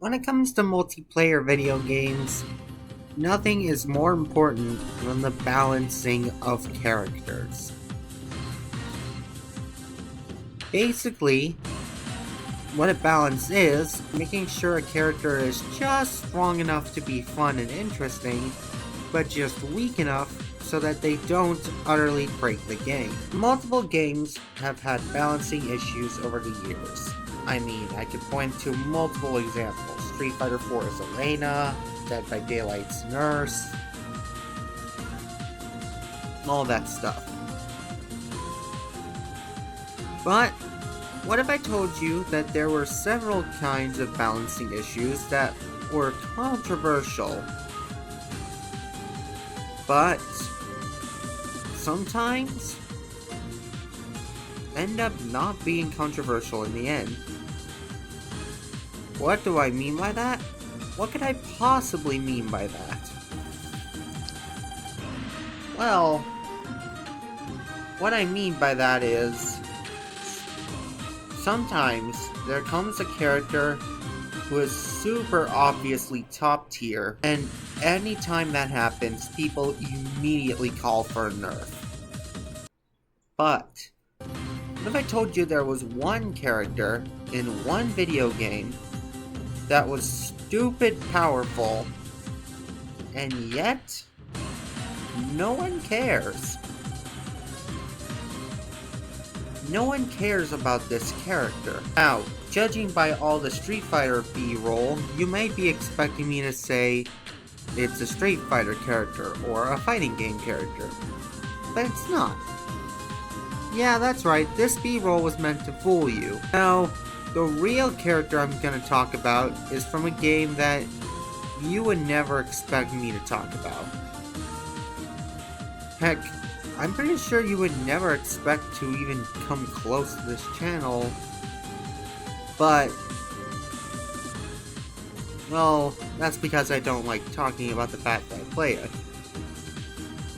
When it comes to multiplayer video games, nothing is more important than the balancing of characters. Basically, what a balance is, making sure a character is just strong enough to be fun and interesting, but just weak enough so that they don't utterly break the game. Multiple games have had balancing issues over the years. I mean, I could point to multiple examples. Street Fighter 4's Elena, Dead by Daylight's Nurse, all that stuff. But, what if I told you that there were several kinds of balancing issues that were controversial, but sometimes end up not being controversial in the end? What do I mean by that? What could I possibly mean by that? Well, what I mean by that is, sometimes there comes a character who is super obviously top tier, and anytime that happens, people immediately call for a nerf. But, what if I told you there was one character in one video game that was stupid powerful, and yet no one cares? No one cares about this character. Now, judging by all the Street Fighter B-roll, you might be expecting me to say it's a Street Fighter character or a fighting game character, but it's not. Yeah, that's right, this B-roll was meant to fool you. Now, the real character I'm going to talk about is from a game that you would never expect me to talk about. Heck, I'm pretty sure you would never expect to even come close to this channel, but, well, that's because I don't like talking about the fact that I play it.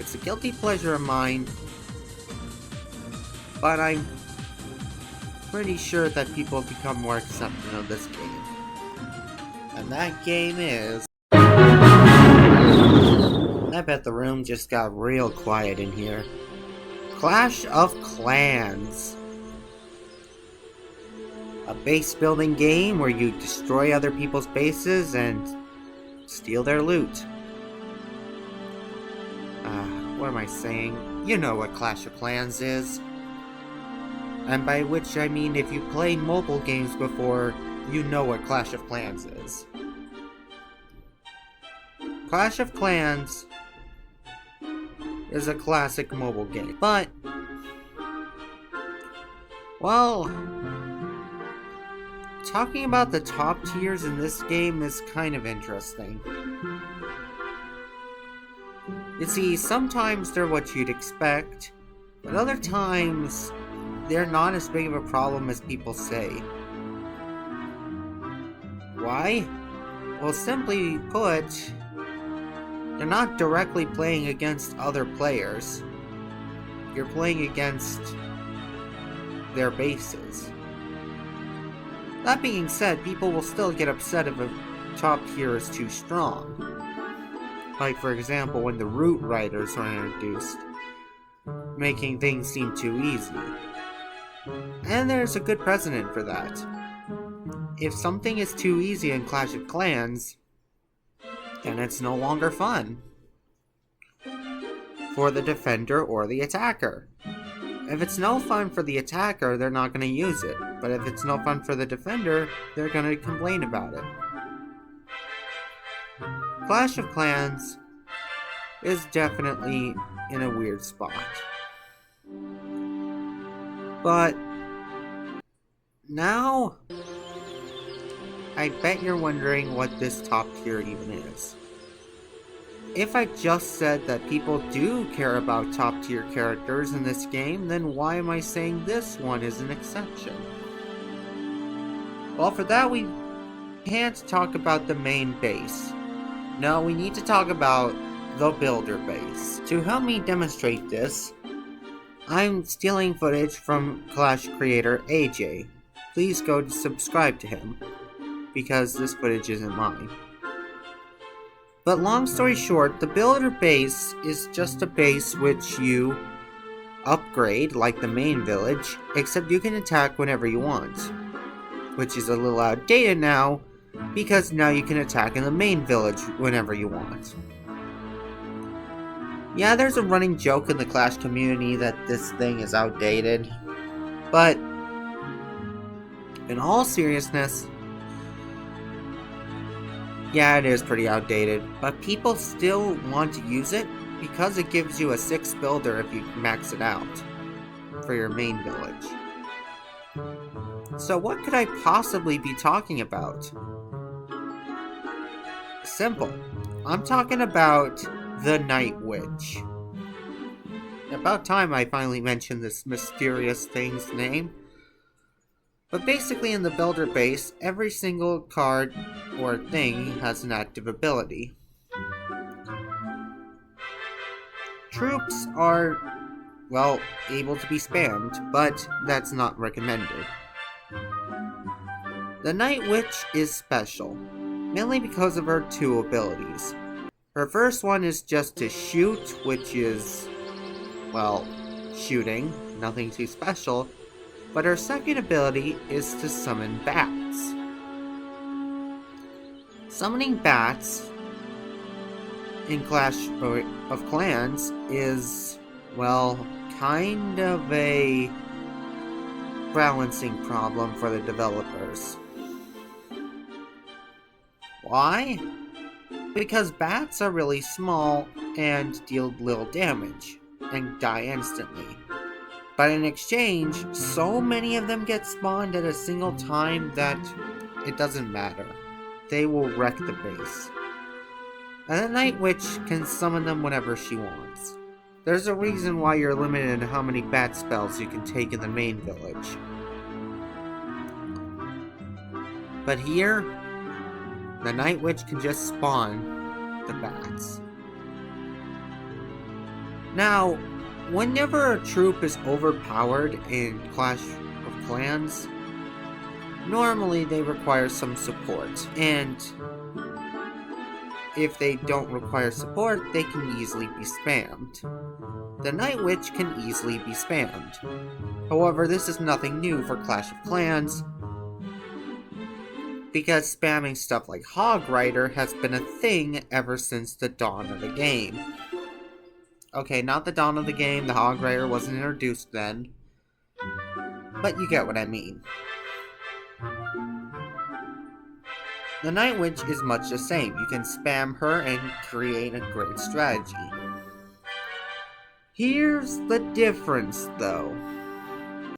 It's a guilty pleasure of mine, but I'm pretty sure that people have become more accepting of this game. And that game is... I bet the room just got real quiet in here. Clash of Clans. A base building game where you destroy other people's bases and steal their loot. What am I saying? You know what Clash of Clans is. And by which I mean if you played mobile games before, you know what Clash of Clans is. Clash of Clans is a classic mobile game, but, well, talking about the top tiers in this game is kind of interesting. You see, sometimes they're what you'd expect, but other times they're not as big of a problem as people say. Why? Well, simply put, you're not directly playing against other players. You're playing against their bases. That being said, people will still get upset if a top tier is too strong. Like, for example, when the root riders are introduced, making things seem too easy. And there's a good precedent for that. If something is too easy in Clash of Clans, then it's no longer fun for the defender or the attacker. If it's no fun for the attacker, they're not going to use it. But if it's no fun for the defender, they're going to complain about it. Clash of Clans is definitely in a weird spot. But now, I bet you're wondering what this top tier even is. If I just said that people do care about top tier characters in this game, then why am I saying this one is an exception? Well, for that we can't talk about the main base. No, we need to talk about the builder base. To help me demonstrate this, I'm stealing footage from Clash creator AJ. Please go to subscribe to him. because this footage isn't mine. But long story short, the builder base is just a base which you upgrade like the main village, except you can attack whenever you want. Which is a little outdated now, because now you can attack in the main village whenever you want. Yeah, there's a running joke in the Clash community that this thing is outdated, but in all seriousness, yeah, it is pretty outdated, but people still want to use it because it gives you a 6 builder if you max it out for your main village. So what could I possibly be talking about? Simple. I'm talking about the Night Witch. About time I finally mentioned this mysterious thing's name. But basically in the builder base, every single card or thing has an active ability. Troops are, well, able to be spammed, but that's not recommended. The Night Witch is special, mainly because of her 2 abilities. Her first one is just to shoot, which is, well, shooting, nothing too special, but her second ability is to summon bats. Summoning bats in Clash of Clans is, well, kind of a balancing problem for the developers. Why? Because bats are really small and deal little damage and die instantly. But in exchange, so many of them get spawned at a single time that it doesn't matter. They will wreck the base. And the Night Witch can summon them whenever she wants. There's a reason why you're limited in how many bat spells you can take in the main village. But here, the Night Witch can just spawn the bats. Now, whenever a troop is overpowered in Clash of Clans, normally they require some support, and if they don't require support, they can easily be spammed. The Night Witch can easily be spammed. However, this is nothing new for Clash of Clans, because spamming stuff like Hog Rider has been a thing ever since the dawn of the game. Okay, not the dawn of the game, the Hog Rider wasn't introduced then, but you get what I mean. The Night Witch is much the same. You can spam her and create a great strategy. Here's the difference, though.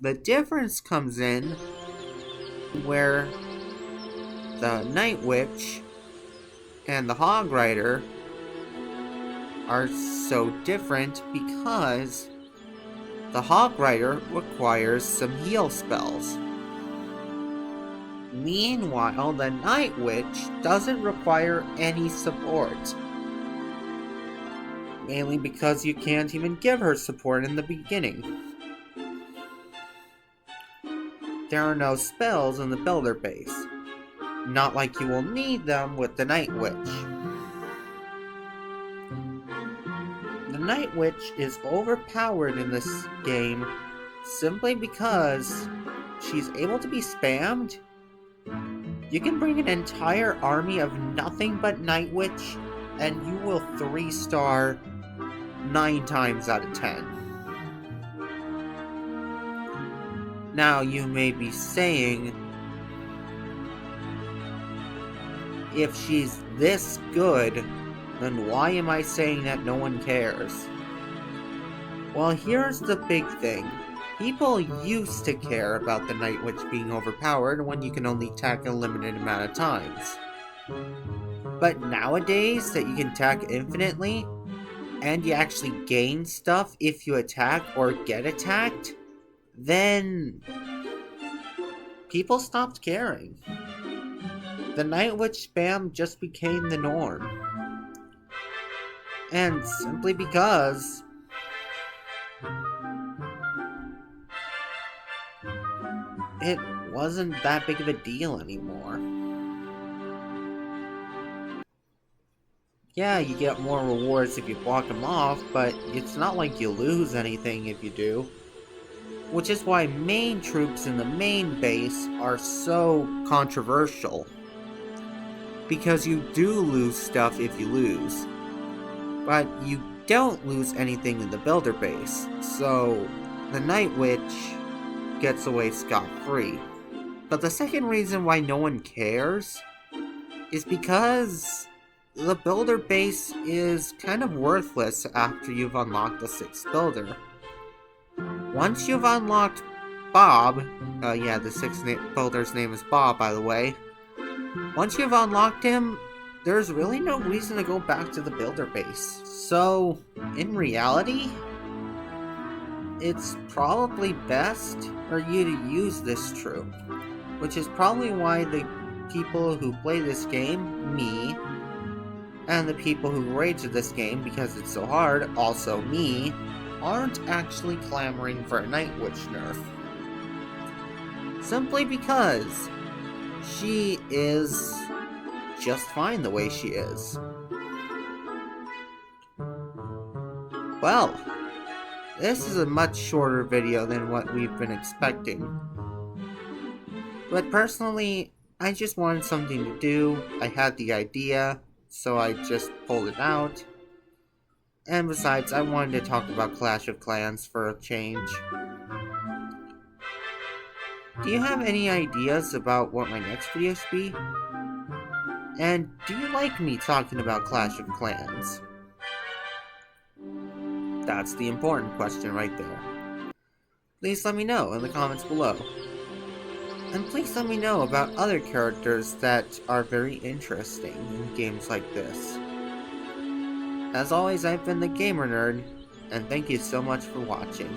The difference comes in where the Night Witch and the Hog Rider are so different because the Hog Rider requires some heal spells. Meanwhile, the Night Witch doesn't require any support. Mainly because you can't even give her support in the beginning. There are no spells in the builder base. Not like you will need them with the Night Witch. The Night Witch is overpowered in this game simply because she's able to be spammed. You can bring an entire army of nothing but Night Witch and you will 3-star 9 times out of 10. Now you may be saying, if she's this good, then why am I saying that no one cares? Well, here's the big thing. People used to care about the Night Witch being overpowered when you can only attack a limited amount of times. But nowadays, that you can attack infinitely, and you actually gain stuff if you attack or get attacked, then people stopped caring. The Night Witch spam just became the norm. And simply because it wasn't that big of a deal anymore. Yeah, you get more rewards if you block them off, but it's not like you lose anything if you do. Which is why main troops in the main base are so controversial. Because you do lose stuff if you lose. But you don't lose anything in the builder base, so the Night Witch gets away scot-free. But the second reason why no one cares is because the builder base is kind of worthless after you've unlocked the 6th builder. Once you've unlocked Bob, yeah, the 6th builder's name is Bob, by the way. Once you've unlocked him, there's really no reason to go back to the builder base. So, in reality, it's probably best for you to use this troop. Which is probably why the people who play this game, me, and the people who rage at this game because it's so hard, also me, aren't actually clamoring for a Night Witch nerf. Simply because she is just fine the way she is. Well, this is a much shorter video than what we've been expecting. But personally, I just wanted something to do. I had the idea, so I just pulled it out. And besides, I wanted to talk about Clash of Clans for a change. Do you have any ideas about what my next video should be? And do you like me talking about Clash of Clans? That's the important question right there. Please let me know in the comments below. And please let me know about other characters that are very interesting in games like this. As always, I've been the Gamer Nerd, and thank you so much for watching.